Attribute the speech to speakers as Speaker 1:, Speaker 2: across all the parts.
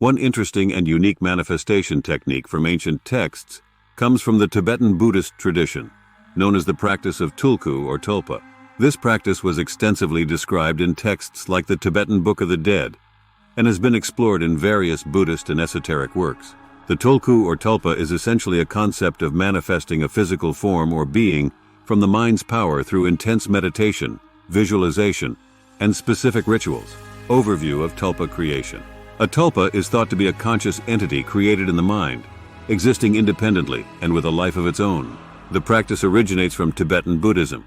Speaker 1: One interesting and unique manifestation technique from ancient texts comes from the Tibetan Buddhist tradition, known as the practice of tulku or tulpa. This practice was extensively described in texts like the Tibetan Book of the Dead and has been explored in various Buddhist and esoteric works. The tulku or tulpa is essentially a concept of manifesting a physical form or being from the mind's power through intense meditation, visualization, and specific rituals. Overview of tulpa creation. A tulpa is thought to be a conscious entity created in the mind, existing independently and with a life of its own. The practice originates from Tibetan Buddhism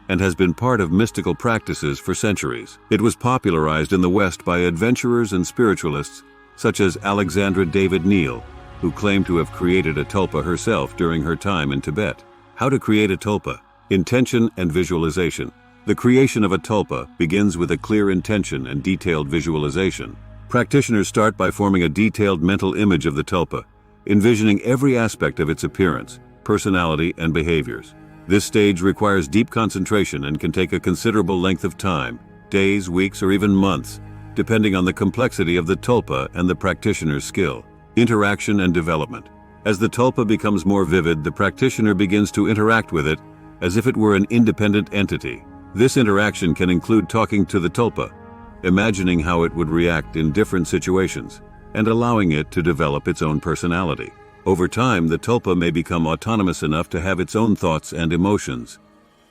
Speaker 1: and has been part of mystical practices for centuries. It was popularized in the West by adventurers and spiritualists such as Alexandra David Neal, who claimed to have created a tulpa herself during her time in Tibet. How to create a tulpa? Intention and visualization. The creation of a tulpa begins with a clear intention and detailed visualization. Practitioners start by forming a detailed mental image of the tulpa, envisioning every aspect of its appearance, personality, and behaviors. This stage requires deep concentration and can take a considerable length of time, days, weeks, or even months, depending on the complexity of the tulpa and the practitioner's skill. Interaction and development. As the tulpa becomes more vivid, the practitioner begins to interact with it as if it were an independent entity. This interaction can include talking to the tulpa, imagining how it would react in different situations, and allowing it to develop its own personality. Over time, the tulpa may become autonomous enough to have its own thoughts and emotions,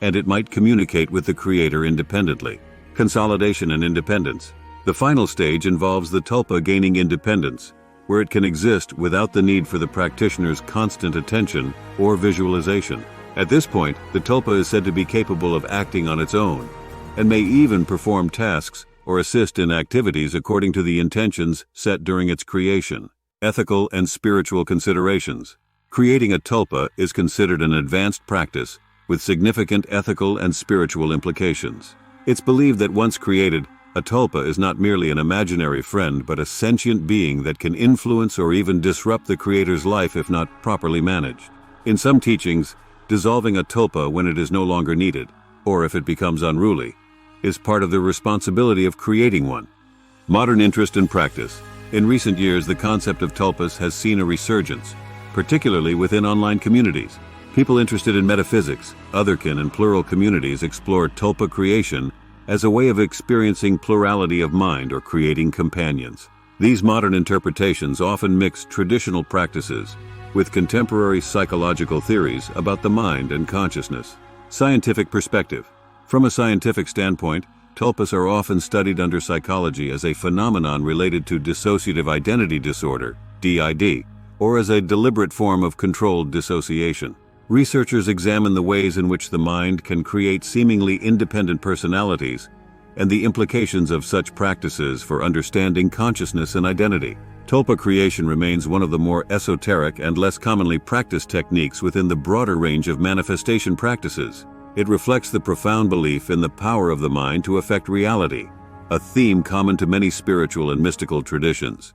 Speaker 1: and it might communicate with the creator independently. Consolidation and independence. The final stage involves the tulpa gaining independence, where it can exist without the need for the practitioner's constant attention or visualization. At this point, the tulpa is said to be capable of acting on its own, and may even perform tasks or assist in activities according to the intentions set during its creation. Ethical and spiritual considerations. Creating a tulpa is considered an advanced practice with significant ethical and spiritual implications. It's believed that once created, a tulpa is not merely an imaginary friend but a sentient being that can influence or even disrupt the creator's life if not properly managed. In some teachings, dissolving a tulpa when it is no longer needed, or if it becomes unruly, is part of the responsibility of creating one. Modern interest and practice. In recent years, the concept of tulpas has seen a resurgence, particularly within online communities. People interested in metaphysics, otherkin and plural communities explore tulpa creation as a way of experiencing plurality of mind or creating companions. These modern interpretations often mix traditional practices with contemporary psychological theories about the mind and consciousness. Scientific perspective. From a scientific standpoint, tulpas are often studied under psychology as a phenomenon related to dissociative identity disorder, DID, or as a deliberate form of controlled dissociation. Researchers examine the ways in which the mind can create seemingly independent personalities and the implications of such practices for understanding consciousness and identity. Tulpa creation remains one of the more esoteric and less commonly practiced techniques within the broader range of manifestation practices. It reflects the profound belief in the power of the mind to affect reality, a theme common to many spiritual and mystical traditions.